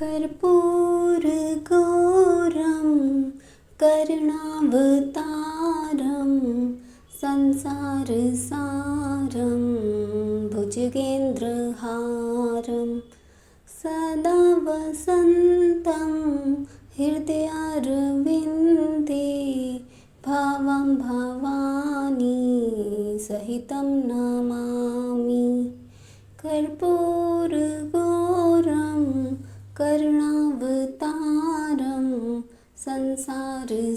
कर्पूरगौरं करुणावतारं संसारसारं भुजगेन्द्रहारं सदा वसन्तं हृदयारविन्दे भावं भवानी सहितं नमामि। कर्पूरगौरं करुणावतारं संसारसारं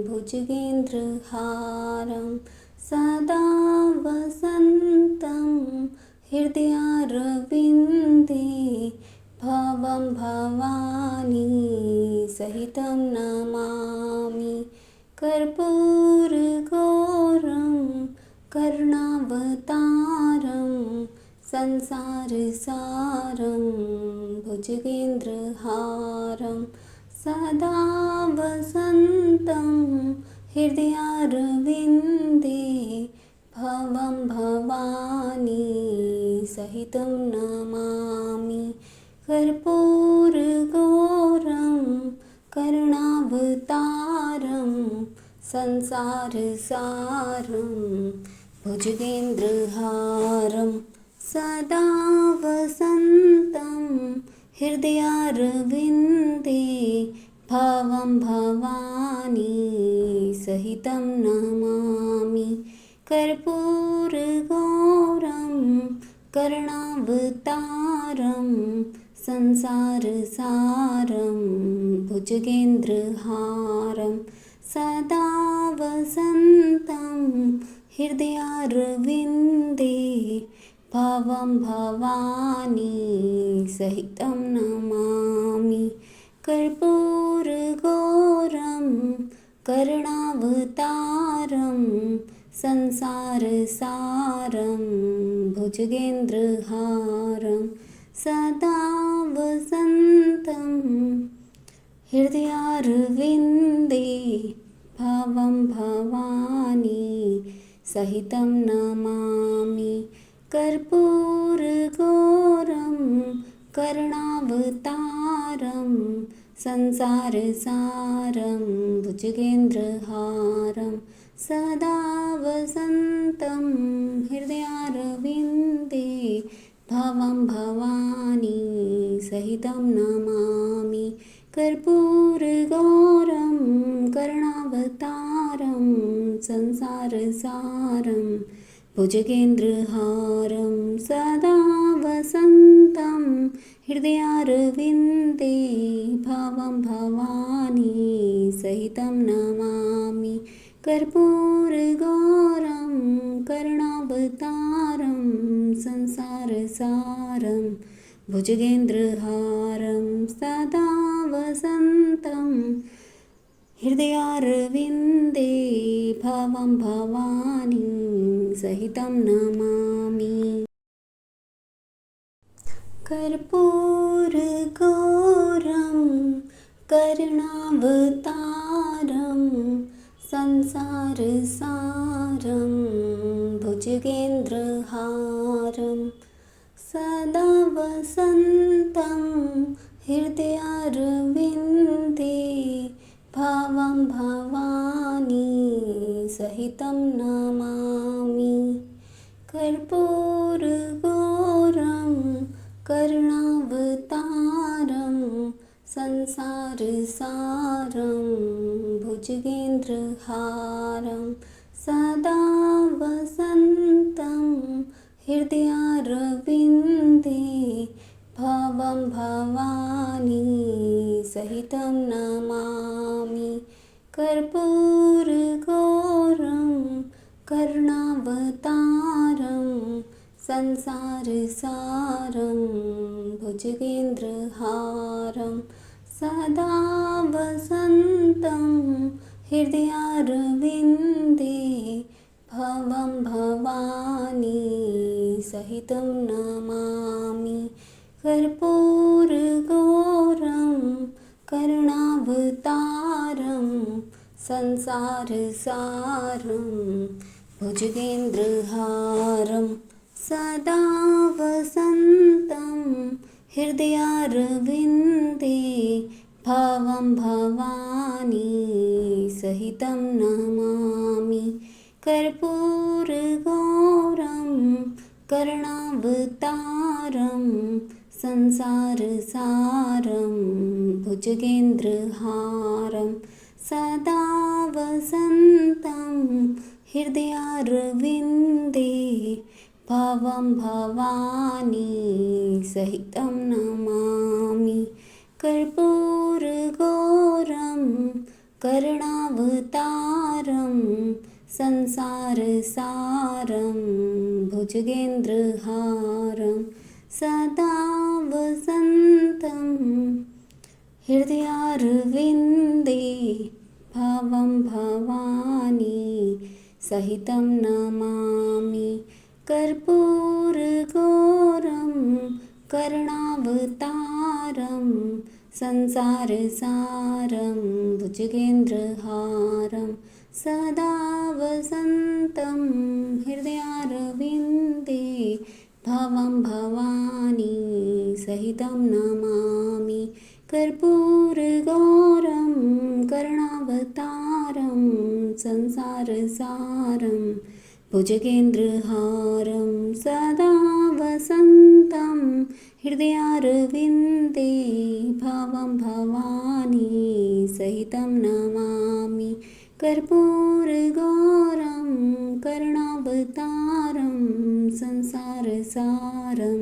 भुजगेन्द्रहारं सदा वसन्तं हृदयारविन्दे भावं भवानी सहितं नमामि। कर्पूरगौरं करुणावतारं संसारसारं भुजगेन्द्रहारं सदा वसन्तं हृदयारविन्दे भावं भवानी सहितं नमामि। कर्पूरगौरं करुणावतारं संसारसारं भुजगेन्द्रहारं सदा वसन्तं हृदयारविन्दे भावं भवानी सहितं नमामि। कर्पूरगौरं करुणावतारं संसारसारं भुजगेन्द्रहारं सदा वसन्तं हृदयारविन्दे भावं भवानी सहितं नमामि। कर्पूरगौरं करुणावतारं संसारसारं भुजगेन्द्रहारं सदा वसन्तं हृदयारविन्दे भावं भवानी सहितं नमामि। कर्पूरगौरं करुणावतारं संसारसारं भुजगेन्द्रहारं सदा वसन्तं हृदयारविन्दे भावं भवानी सहितं नमामि। कर्पूरगौरं करुणावतारं संसारसारं भुजगेन्द्रहारं सदा वसन्तं हृदयारविन्दे भावं भवानी सहितं नमामि। कर्पूरगौरं करुणावतारं संसारसारं भुजगेन्द्रहारं सदा वसन्तं हृदयारविन्दे भावं भवानी सहितं नमामि। कर्पूरगौरं करुणावतारं संसारसारं भुजगेन्द्रहारं सदा वसन्तं हृदयारविन्दे भावं भवानी सहितं नमामि। कर्पूरगौरं करुणावतारं संसारसारं भुजगेन्द्रहारं सदा वसन्तं हृदयारविन्दे भावं भवानी सहितं नमामि। कर्पूरगौरं करुणावतारं संसारसारं भुजगेन्द्रहारं सदा वसन्तं हृदयारविन्दे भावं भवानी सहितं नमामि। कर्पूरगौरं करुणावतारं संसारसारं भुजगेन्द्रहारं सदा वसन्तं हृदयारविन्दे भावं भवानी सहितं नमामि कर्पूरगौरं करुणावतारं संसारसारं भुजगेन्द्रहारं सदा वसन्तं हृदयारविन्दे भावं भवानी सहितं नमामि कर्पूरगौरं करुणावतारं संसारसारं भुजगेन्द्रहारं सदा वसन्तं हृदयारविन्दे भावं भवानी सहितं नमामि कर्पूरगौरं करुणावतारं संसारसारं भुजगेन्द्रहारं सदा वसन्तं हृदयारविन्दे भावं भवानी सहितं नमामि कर्पूरगौरं करुणावतारं संसारसारं भुजगेन्द्रहारं सदा वसन्तं हृदयारविन्दे भावं भवानी सहितं नमामि कर्पूरगौरं करुणावतारं संसारसारं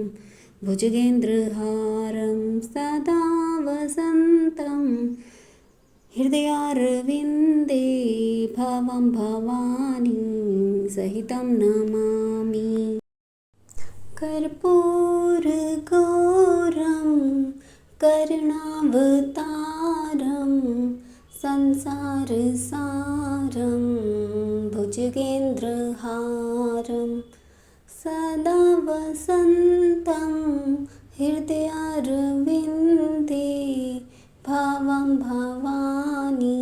भुजगेन्द्रहारं सदा वसन्तं हृदयारविन्दे भावं भवानी सहितं नमामि कर्पूरगौरं करुणावतारं संसारसारं भुजगेन्द्रहारं सदा वसन्तं हृदयारविन्दे भावं भवानी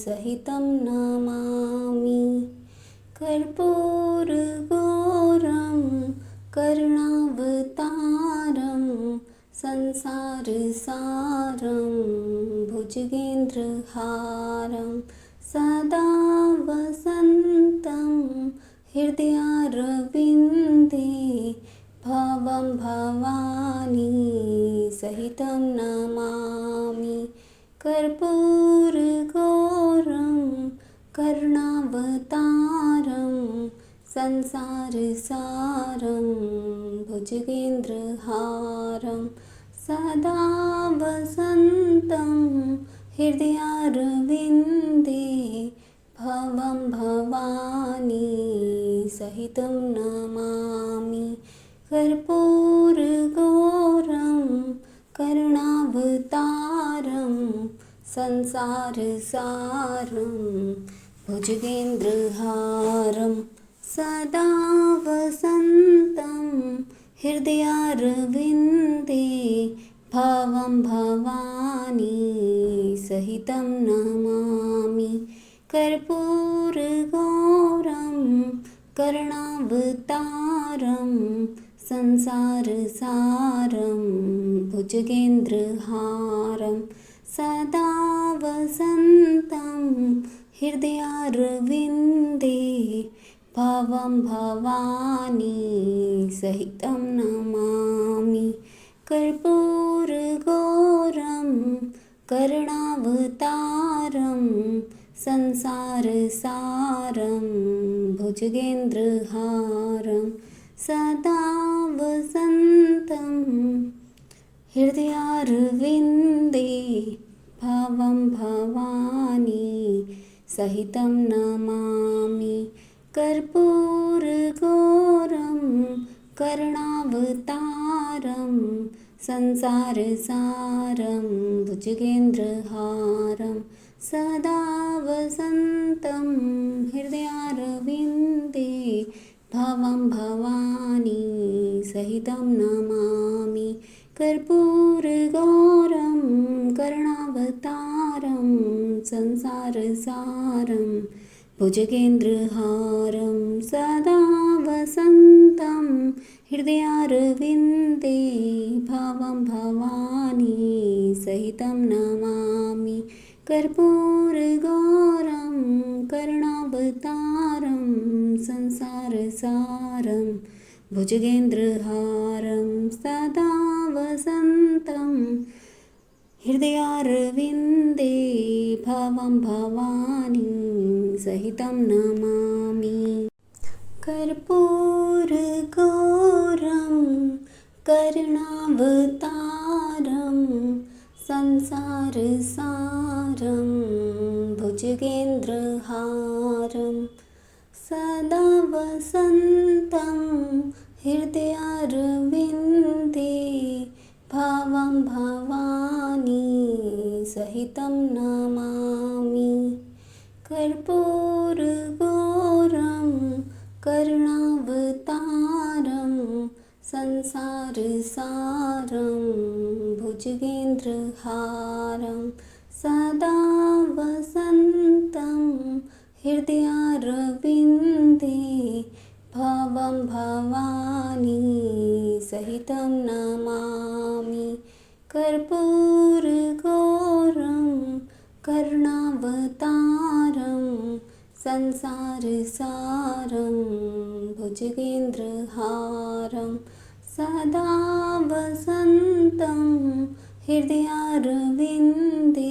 सहितं नमामि कर्पूरगौरं करुणावतारं संसारसारं भुजगेन्द्रहारं सदा वसन्तं हृदयारविन्दे भावं भवानी सहितं नमामि कर्पूरगौरं करुणावतारं संसारसारं भुजगेन्द्रहारं सदा वसन्तं हृदयारविन्दे भावं भवानी सहितं नमामि कर्पूरगौरं करुणावतारं संसारसारं भुजगेन्द्रहारं सदा वसन्तं हृदयारविन्दे भावं भवानी सहितं नमामि कर्पूरगौरं करुणावतारं संसारसारं भुजगेन्द्रहारं सदा वसन्तं हृदयारविन्दे भावं भवानी सहितं नमामि कर्पूरगौरं करुणावतारं संसारसारं भुजगेन्द्रहारं सदा वसन्तं हृदयारविन्दे भावं भवानी सहितं नमामि कर्पूरगौरं करुणावतारं संसारसारं भुजगेन्द्रहारं सदा वसन्तं हृदयारविन्दे भावं भवानी सहितं नमामि कर्पूरगौरं करुणावतारं संसारसारं भुजगेन्द्रहारं सदा वसन्तं हृदयारविन्दे भावं भवानी सहितं नमामि कर्पूरगौरं करुणावतारं संसारसारं भुजगेन्द्रहारं सदा वसन्तं हृदयारविन्दे भावं भवानी सहितं नमामि कर्पूरगौरं करुणावतारं संसारसारं भुजगेन्द्रहारं सदा वसन्तं हृदयारविन्दे भावं भवानी सहितं नमामि कर्पूरगौरं करुणावतारं संसारसारं भुजगेन्द्रहारं सदा वसन्तं हृदयारविन्दे भावं भवानी सहितं नमामि कर्पूरगौरं करुणावतारं संसारसारं भुजगेन्द्रहारं सदा वसन्तं हृदयारविन्दे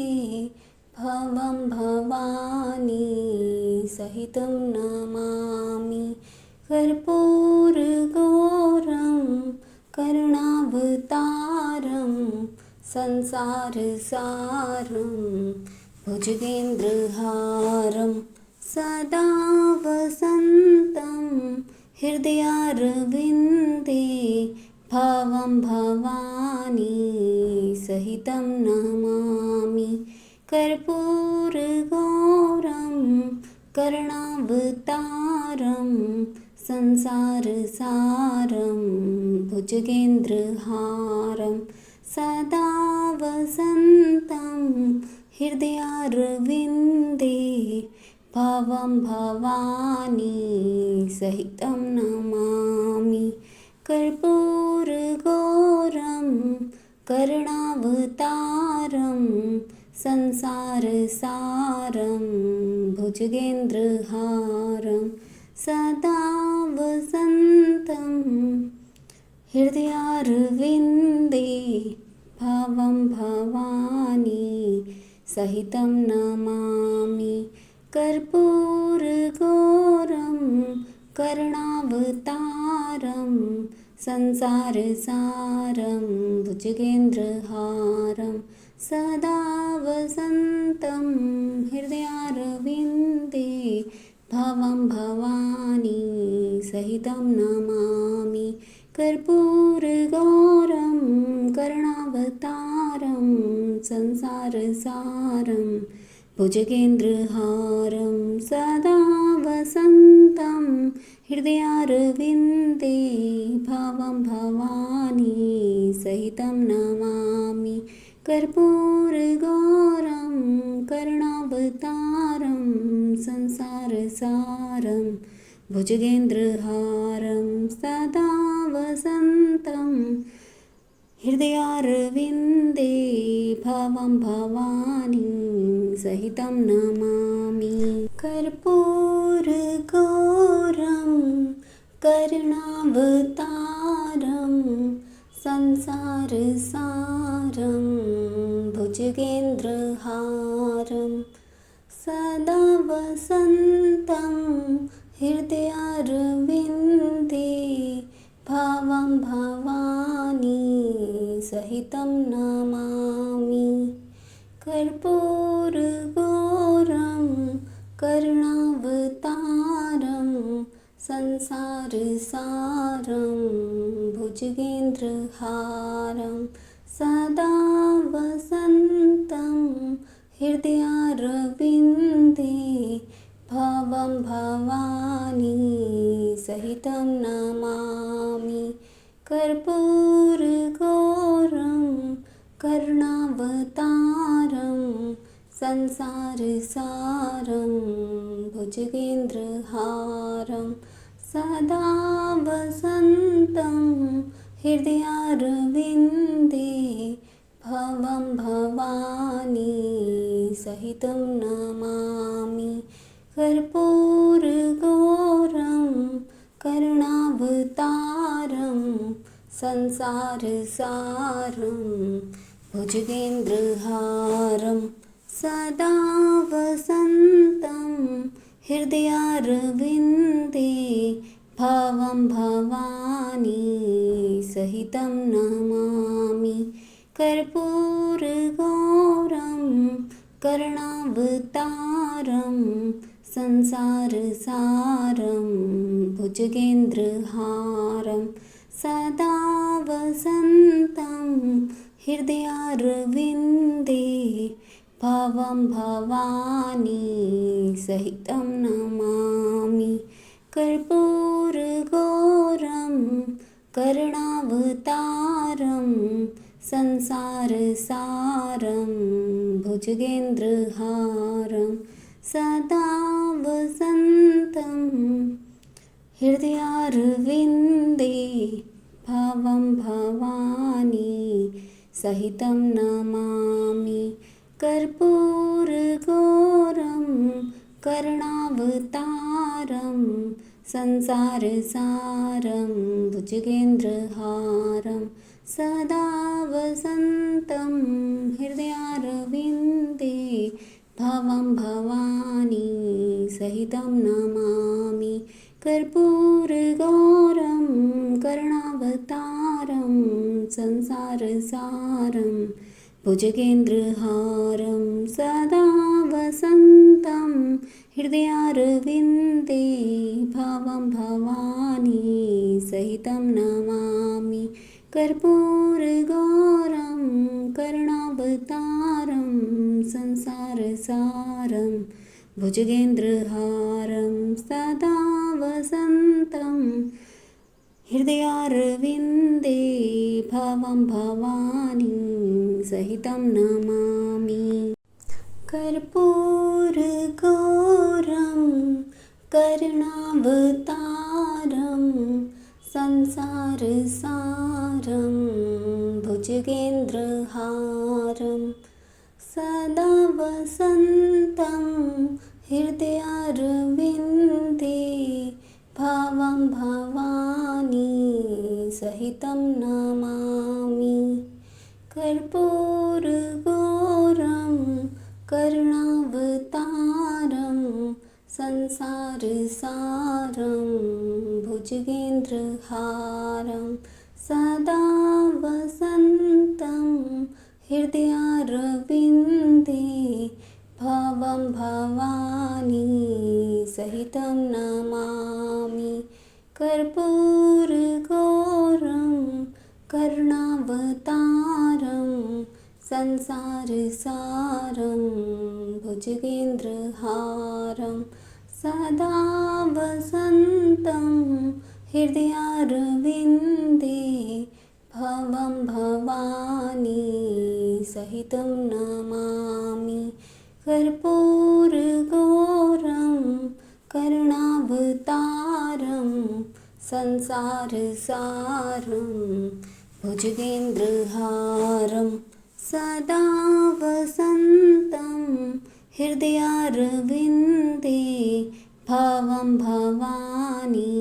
भावं भवानी सहितं नमामि कर्पूरगौरं करुणावतारं संसारसारं भुजगेन्द्रहारं सदा वसन्तं हृदयारविन्दे भावं भवानी सहितं नमामि कर्पूरगौरं करुणावतारं संसारसारं भुजगेन्द्रहारं सदा वसन्तं हृदयारविन्दे भावं भवानी सहितं नमामि कर्पूरगौरं करुणावतारं संसारसारं भुजगेन्द्रहारं सदा वसन्तं हृदयारविन्दे भावं भवानी सहितं नमामि कर्पूरगौरं करुणावतारं संसारसारं भुजगेन्द्रहारं सदा वसन्तं हृदयारविन्दे भावं भवानी सहितं नमामि कर्पूरगौरं करुणावतारं संसारसारं भुजगेन्द्रहारं सदा वसन्तं हृदयारविन्दे भावं भवानी सहितं नमामि कर्पूरगौरं करुणावतारं संसारसारं भुजगेन्द्रहारं सदा वसन्तं हृदयारविन्दे भावं भवानी सहितं नमामि कर्पूरगौरं करुणावतारं संसारसारं भुजगेन्द्रहारं सदा वसन्तं हृदयारविन्दे भावं भवानी सहितं नमामि कर्पूरगौरं करुणावतारं संसारसारं भुजगेन्द्रहारं सदा वसन्तं हृदयारविन्दे भावं भवानी सहितं नमामि कर्पूरगौरं करुणावतारं संसारसारं भुजगेन्द्रहारं सदा वसन्तं हृदयारविन्दे भवं भवानी सहितं नमामि। कर्पूरगौरं करुणावतारं संसारसारं भुजगेन्द्रहारं सदा वसन्तं हृदयारविन्दे भवं भवानी सहितं नमामि। कर्पूरगौरं करुणावतारं संसारसारं भुजगेन्द्रहारं सदा वसन्तं हृदयारविन्दे भवं भवानी सहितं नमामि। कर्पूरगौरं करुणावतारं संसारसारं भुजगेन्द्रहारं सदा वसन्तं हृदयारविन्दे भवं भवानी सहितं नमामि। कर्पूरगौरं करुणावतारं संसारसारं भुजगेन्द्रहारं सदा वसन्तं हृदयारविन्दे भवं भवानी सहितं नमामि। कर्पूरगौरं करुणावतारं संसारसारं भुजगेन्द्रहारं सदा वसन्तं हृदयारविन्दे भवं भवानी सहितं नमामि। कर्पूरगौरं करुणावतारं संसारसारं भुजगेन्द्रहारं सदा वसन्तं हृदयारविन्दे भवं भवानी सहितं नमामि। कर्पूरगौरं करुणावतारं संसारसारं भुजगेन्द्रहारं सदा वसन्तं हृदयारविन्दे भवं भवानी सहितं नमामि। कर्पूरगौरं करुणावतारं संसारसारं भुजगेन्द्रहारं सदा वसन्तं हृदयारविन्दे भवं भवानी सहितं नमामि। कर्पूरगौरं करुणावतारं संसारसारं भुजगेन्द्रहारं सदा वसन्तं हृदयारविन्दे भवं भवानी सहितं नमामि। कर्पूरगौरं करुणावतारं संसारसारं भुजगेन्द्रहारं सदा वसन्तं हृदयारविन्दे भवं भवानी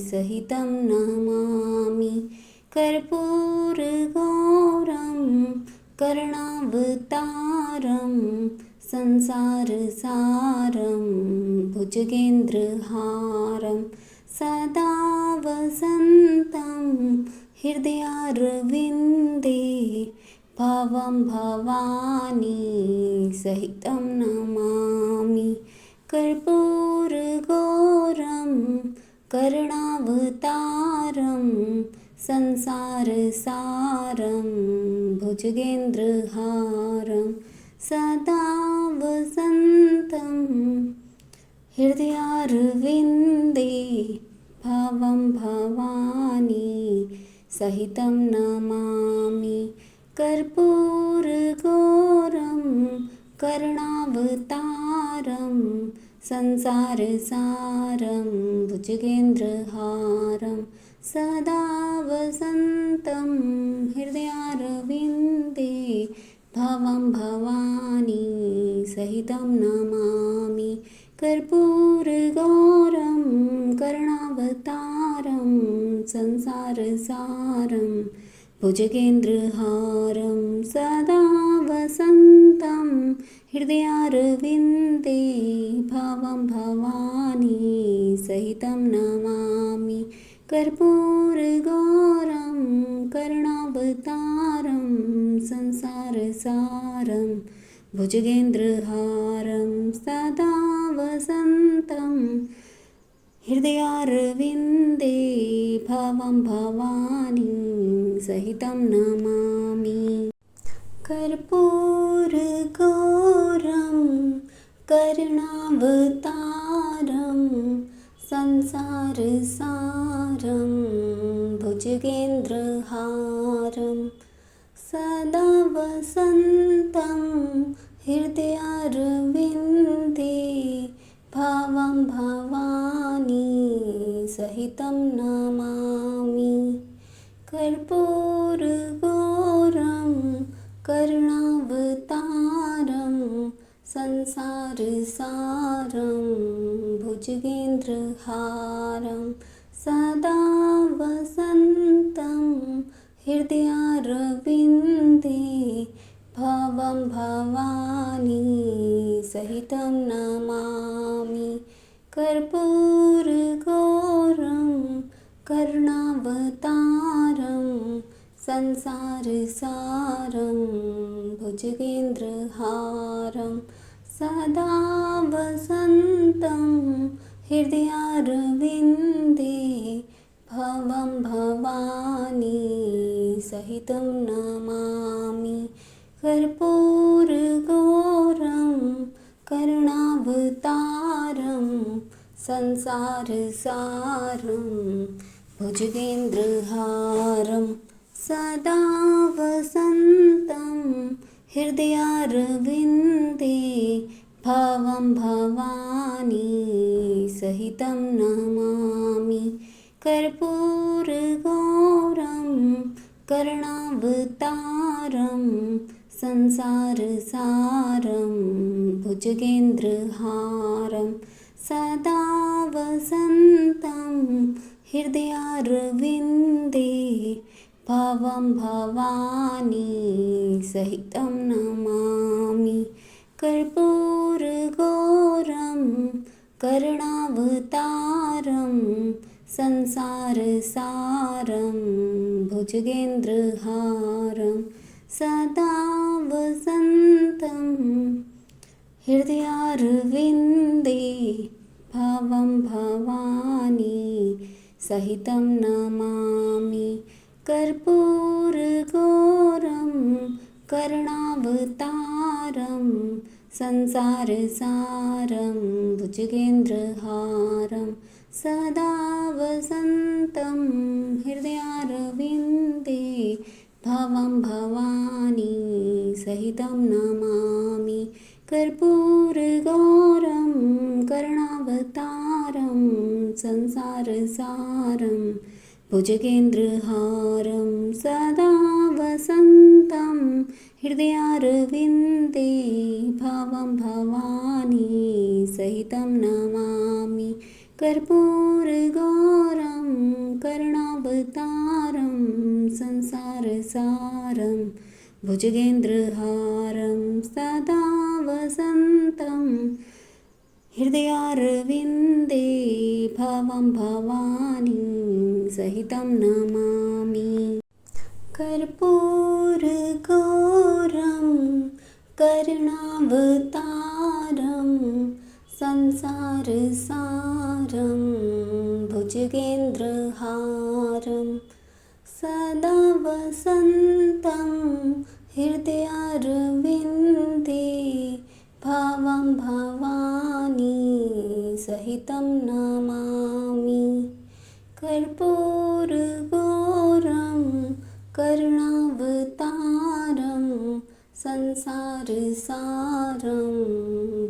सहितं नमामि। कर्पूरगौरं करुणावतारं संसारसारं भुजगेन्द्रहारं सदा वसन्तं हृदयारविन्दे भवं भवानी सहितं नमामि। कर्पूरगौरं करुणावतारं संसारसारं भुजगेन्द्रहारं सदा वसन्तं हृदयारविन्दे भवं भवानी सहितं नमामि। कर्पूरगौरं करुणावतारं संसारसारं भुजगेन्द्रहारं सदा वसन्तं हृदयारविन्दे भवं भवानी सहितं नमामि कर्पूरगौरं करुणावतारं संसारसारं भुजगेन्द्रहारं सदा वसन्तं हृदयारविन्दे भवं भवानी सहितं नमामि कर्पूरगौरं करुणावतारं संसारसारं भुजगेन्द्रहारं सदा वसन्तं हृदयारविन्दे भवं भवानी सहितं नमामि कर्पूरगौरं करुणावतारं संसारसारं भुजगेन्द्रहारं सदा वसन्तं हृदयारविन्दे भवं भवानी सहितं नमामि कर्पूरगौरं करुणावतारं संसारसारं भुजगेन्द्रहारं सदा वसन्तं हृदयारविन्दे भवं भवानी सहितं नमामि कर्पूरगौरं करुणावतारं संसारसारं भुजगेन्द्रहारं सदा वसन्तं हृदयारविन्दे भवं भवानी सहितं नमामि कर्पूरगौरं करुणावतारं संसारसारं भुजगेन्द्रहारं सदा वसन्तं हृदयारविन्दे भवं भवानी सहितं नमामि कर्पूरगौरं करुणावतारं संसारसारं भुजगेन्द्रहारं सदा वसन्तं हृदयारविन्दे भवं भवानी सहितं नमामि कर्पूरगौरं करुणावतारं संसारसारं भुजगेन्द्रहारं सदा वसन्तं हृदयारविन्दे भवं भवानी सहितं नमामि कर्पूरगौरं करुणावतारं संसारसारं भुजगेन्द्रहारं सदा वसन्तं हृदयारविन्दे भवं भवानी सहितं नमामि कर्पूरगौरं करुणावतारं संसारसारं भुजगेन्द्रहारं सदा वसन्तं हृदयारविन्दे भवं भवानी सहितं नमामि कर्पूरगौरं करुणावतारं संसारसारं भुजगेन्द्रहारं सदा वसन्तं हृदयारविन्दे भवं भवानी सहितं नमामि कर्पूरगौरं करुणावतारं संसारसारं भुजगेन्द्रहारं सदा वसन्तं हृदयारविन्दे भवं भवानी सहितं नमामि कर्पूरगौरं करुणावतारं संसारसारं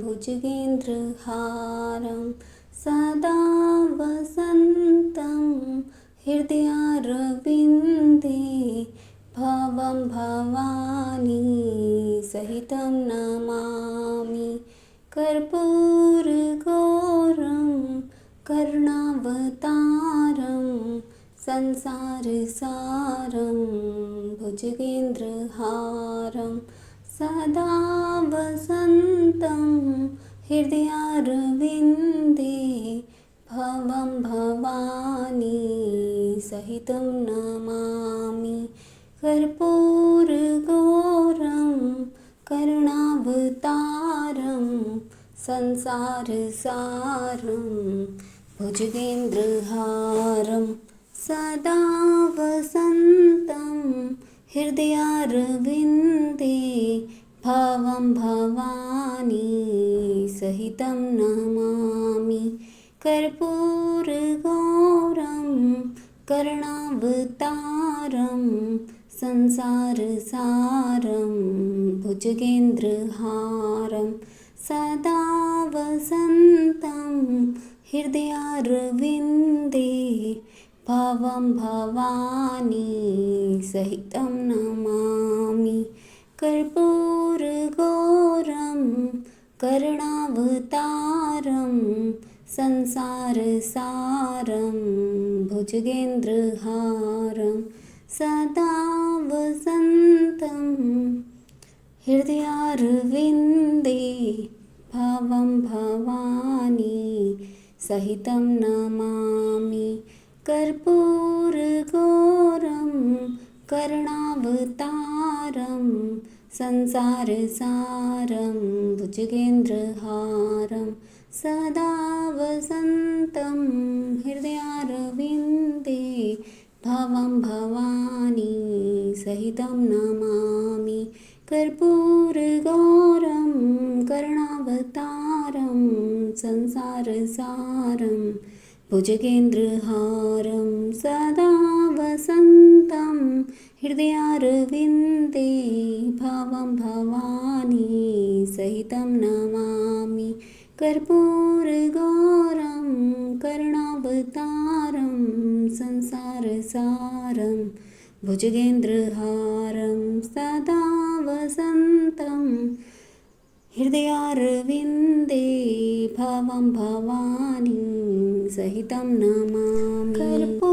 भुजगेन्द्रहारं सदा वसन्तं हृदयारविन्दे भवं भवानी सहितं नमामि कर्पूरगौरं करुणावतारं संसारसारं भुजगेन्द्रहारं सदा वसन्तं हृदयारविन्दे भवं भवानी सहितं नमामि कर्पूरगौरं करुणावतारं संसारसारं भुजगेन्द्रहारं सदा वसन्तं हृदयारविन्दे भवं भवानी सहितं नमामि कर्पूरगौरं करुणावतारं संसारसारं भुजगेन्द्रहारं सदा वसन्तं हृदयारविन्दे भवं भवानी सहितं नमामि कर्पूरगौरं करुणावतारं संसारसारं भुजगेन्द्रहारं सदा वसन्तं हृदयारविन्दे भवं भवानी सहितं नमामि कर्पूरगौरं करुणावतारं संसारसारं भुजगेन्द्रहारं सदा वसन्तं हृदयारविन्दे भवं भवानी सहितं नमामि कर्पूरगौरं करुणावतारं संसारसारं भुजगेन्द्रहारं सदा वसन्तं हृदयारविन्दे भवं भवानी सहितं नमामि कर्पूरगौरं करुणावतारं संसारसारं भुजगेन्द्रहारं सदा वसन्तं हृदयारविन्दे भवं भवानी सहितं नमामि कर्पूरगौरं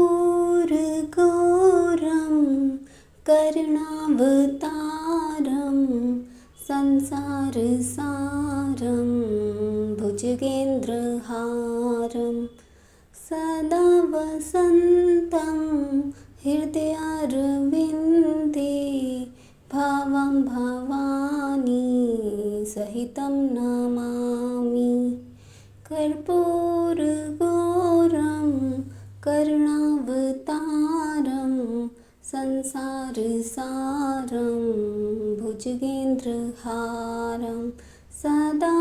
करुणावतारं संसारसारं भुजगेन्द्रहारं सदा वसन्तं हृदयारविन्दे भवं भवानी सहितं नमामि कर्पूरगौरं करुणावतारं संसारसारं भुजगेन्द्रहारं सदा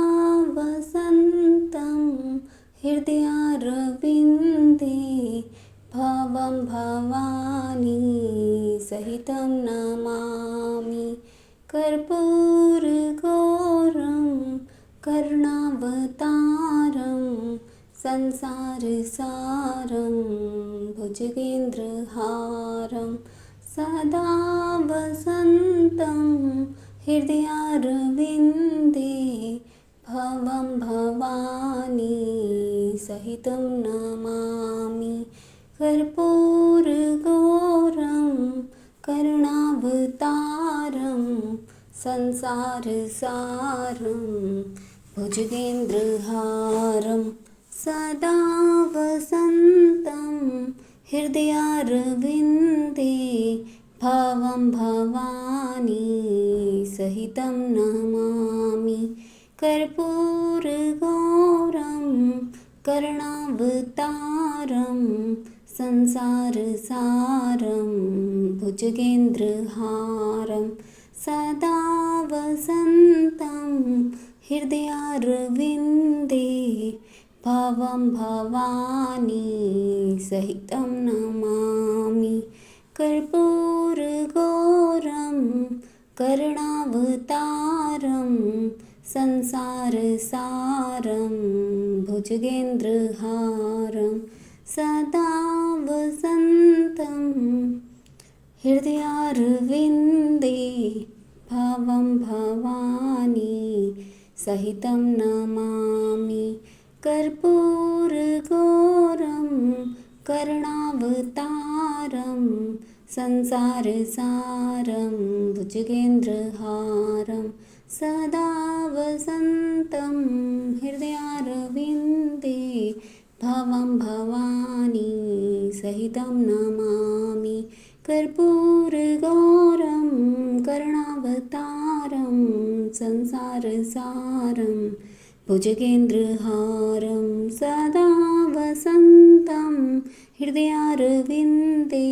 वसन्तं हृदयारविन्दे भवं भवानी सहितं नमामि कर्पूरगौरं करुणावतारं संसारसारं भुजगेन्द्रहारं सदा वसन्तं हृदयारविन्दे भवं भवानी सहितं नमामि कर्पूरगौरं करुणावतारं संसारसारं भुजगेन्द्रहारं सदा वसन्तं हृदयारविन्दे भवं भवानी सहितं नमामि कर्पूरगौरं करुणावतारं संसारसारं भुजगेन्द्रहारं सदा वसन्तं हृदयारविन्दे भवं भवानी सहितं नमामि कर्पूरगौरं कर्णावतारं संसारसारं भुजगेन्द्रहारं सदा वसन्तं हृदयारविन्दे भावं भवानी सहितं नमामि कर्पूरगौरं कर्णावतारं संसारसारं भुजगेन्द्रहारं सदा वसन्तं हृदयारविन्दे भावं भवानी सहितं नमामि कर्पूरगौरं कर्णावतारं संसारसारं भुजगेन्द्रहारं सदा वसन्तं हृदयारविन्दे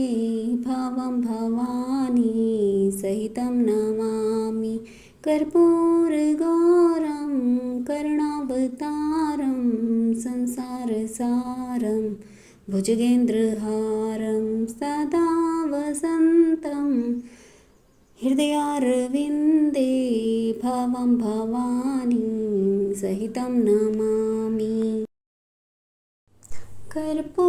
भावं भवानी सहितं नमामि कर्पूरगौरं कर्णावतारं संसारसारं भुजगेन्द्रहारं सदा वसन्तं हृदयारविन्दे भावं भवानी सहितं नमामि कर्पूरगौरं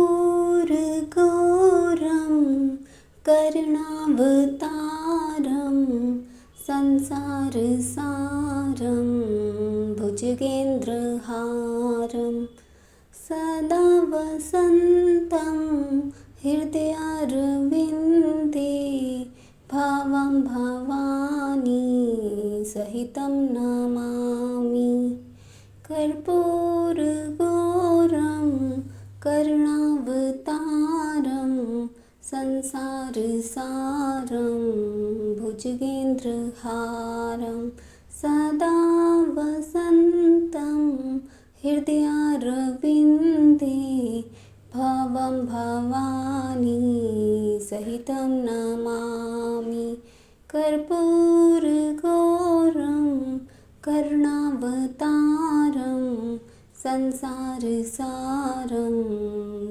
कर्णावतारं संसारसारं भुजगेन्द्रहारं सदा वसन्तं हृदयारविन्दे भावं भवानी सहितं नमामि कर्पूरगौरं कर्णावतारं संसारसारं भुजगेन्द्रहारं सदा वसन्तं हृदयारविन्दे भावं भवानी सहितं नमामि कर्पूरगौरं कर्णावतारं संसारसारं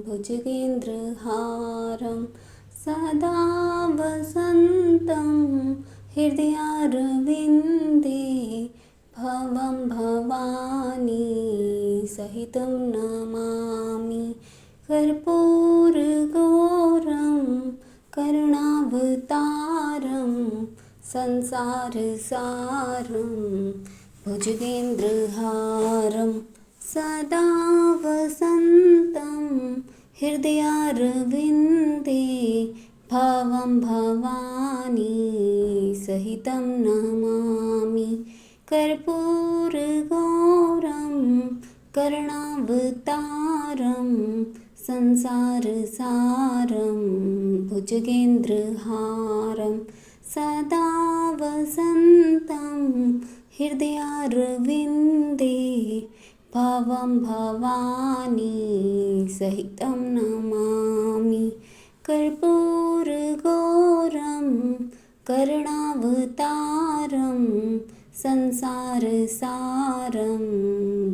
भुजगेन्द्रहारं सदा वसन्तं हृदयारविन्दे भावं भवानी सहितं नमामि कर्पूरगौरं कर्णावतारं संसारसारं भुजगेन्द्रहारं सदा वसन्तं हृदयारविन्दे भावं भवानी सहितं नमामि कर्पूरगौरं कर्णावतारं संसारसारं भुजगेन्द्रहारं सदा वसन्तं हृदयारविन्दे भावं भवानी सहितं नमामि कर्पूरगौरं कर्णावतारं संसारसारं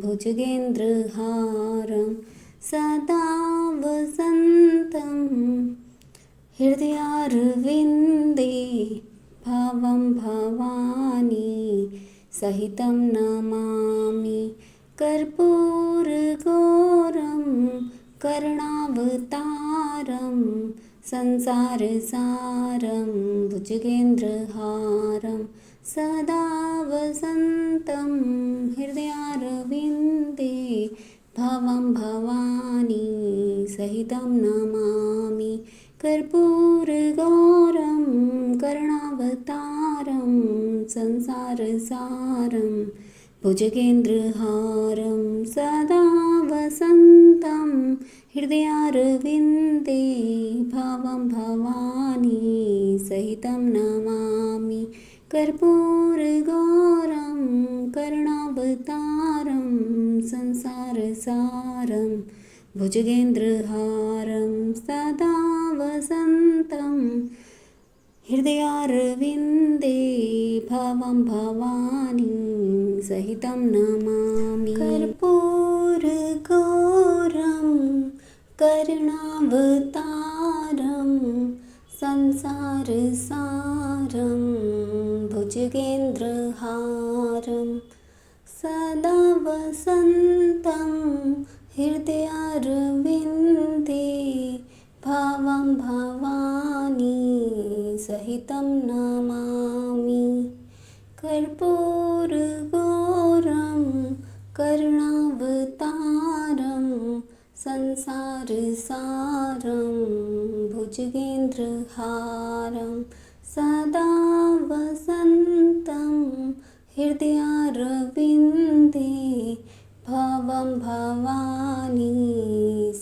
भुजगेन्द्रहारं सदा वसन्तं हृदयारविन्दे भावं भवानी सहितं नमामि कर्पूरगौरं कर्णावतारं संसारसारं भुजगेन्द्रहारं सदा वसन्तं हृदयारविन्दे भावं भवानी सहितं नमामि कर्पूरगौरं कर्णावतारं संसारसारं भुजगेन्द्रहारं सदा वसन्तं हृदयारविन्दे भावं भवानी सहितं नमामि कर्पूरगौरं कर्णावतारं संसारसारं भुजगेन्द्रहारं सदा वसन्तं हृदयारविन्दे भावं भवानी सहितं नमामि कर्पूरगौरं कर्णावतारं संसारसारं भुजगेन्द्रहारं सदा वसन्तं हृदयारविन्दे भावं भवानी सहितं नमामि कर्पूरगौरं करुणावतारं संसारसारं भुजगेन्द्रहारं सदा वसन्तं हृदयारविन्दे भावं भवानी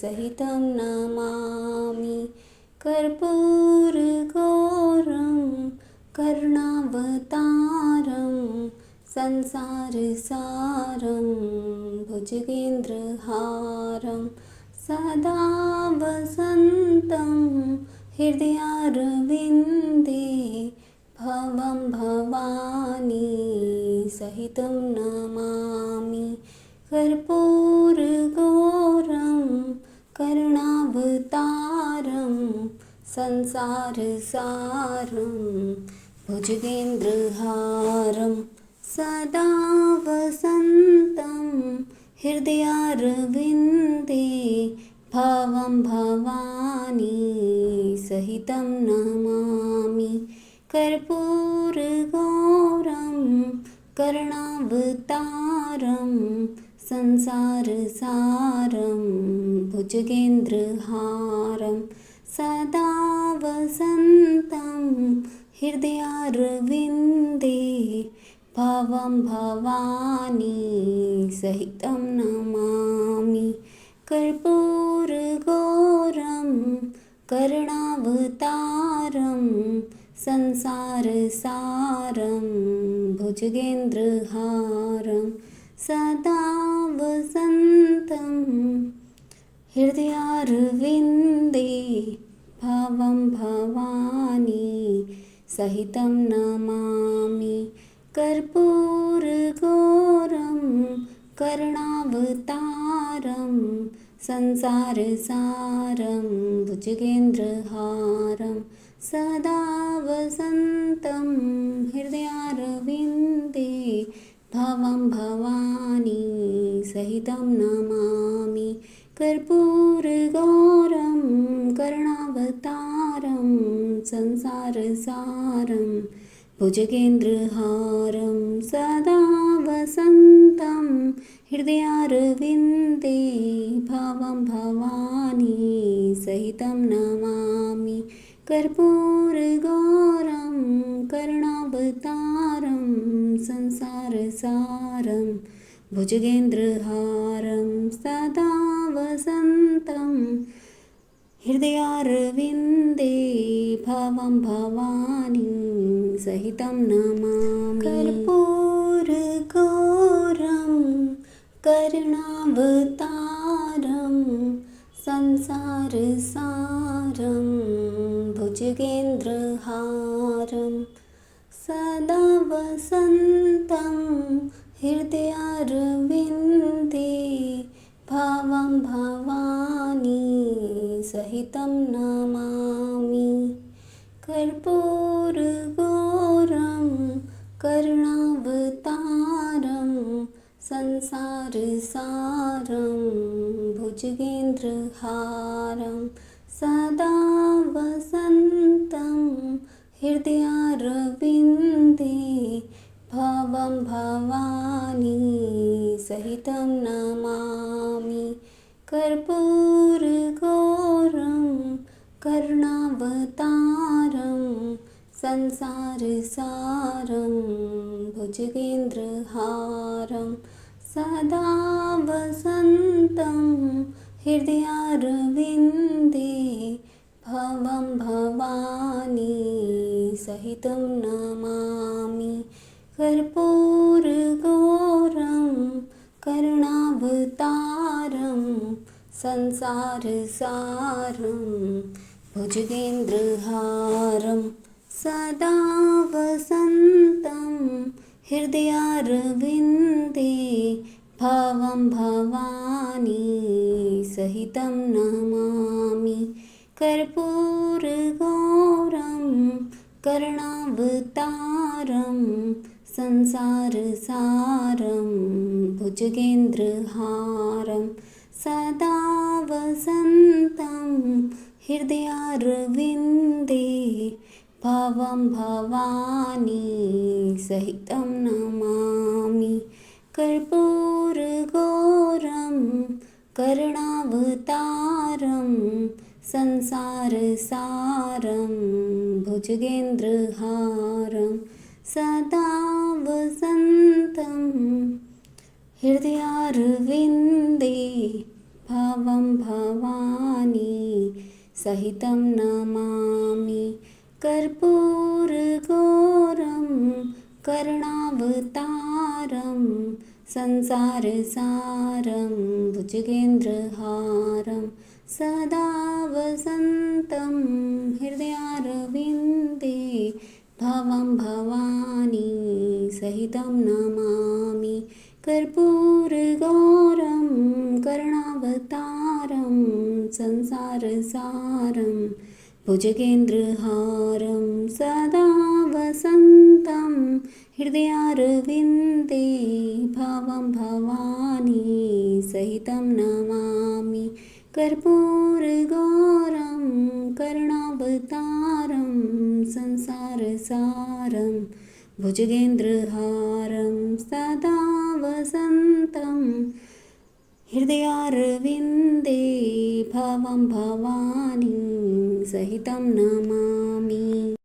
सहितं नमामि कर्पूरगौरं करुणावतारं संसारसारं भुजगेन्द्रहारं सदा वसन्तं हृदयारविन्दे भावं भवानी सहितं नमामि कर्पूरगौरं करुणावतारं संसारसारं भुजगेन्द्रहारं सदा वसन्तं हृदयारविन्दे भावं भवानी सहितं नमामि कर्पूरगौरं करुणावतारं संसारसारं भुजगेन्द्रहारं सदा वसन्तं हृदयारविन्दे भावं भवानी सहितं नमामि कर्पूरगौरं करुणावतारं संसारसारं भुजगेन्द्रहारं सदा वसन्तं हृदयारविन्दे भावं भवानी सहितं नमामि कर्पूरगौरं करुणावतारं संसारसारं भुजगेन्द्रहारं सदा वसन्तं हृदयारविन्दे भावं भवानी सहितं नमामि कर्पूरगौरं करुणावतारं संसारसारं भुजगेन्द्रहारं सदा वसन्तं हृदयारविन्दे भावं भवानी सहितं नमामि कर्पूरगौरं करुणावतारं संसारसारं भुजगेन्द्रहारं सदा वसन्तं हृदयारविन्दे भावं भवानी सहितं नमामि कर्पूरगौरं करुणावतारं संसारसारं भुजगेन्द्रहारं सदा वसन्तं हृदयारविन्दे भावं भवानी सहितं नमामि कर्पूरगौरं करुणावतारं संसारसारं भुजगेन्द्रहारं सदा वसन्तं हृदयारविन्दे भावं भवानी सहितं नमामि कर्पूरगौरं करुणावतारं संसारसारं भुजगेन्द्रहारं सदा वसन्तं हृदयारविन्दे भावं भवानी सहितं नमामि कर्पूरगौरं करुणावतारं संसारसारं भुजगेन्द्रहारं सदा वसन्तं हृदयारविन्दे भावं भवानी सहितं नमामि कर्पूरगौरं कर्णावतारं संसारसारं भुजगेन्द्रहारं सदा वसन्तं हृदयारविन्दे भवं भवानी सहितं नमामि। कर्पूरगौरं कर्णावतारं संसारसारं भुजगेन्द्रहारं सदा वसन्तं हृदयारविन्दे भवं भवानी सहितं नमामि। कर्पूरगौरं कर्णावतारं संसारसारं भुजगेन्द्रहारं सदा वसन्तं हृदयारविन्दे भवं भवानी सहितं नमामि। कर्पूरगौरं कर्णावतारं संसारसारं भुजगेन्द्रहारं सदा वसन्तं हृदयारविन्दे भवं भवानी सहितं नमामि। कर्पूरगौरं कर्णावतारं संसारसारं भुजगेन्द्रहारं सदा वसन्तं हृदयारविन्दे भवं भवानी सहितं नमामि।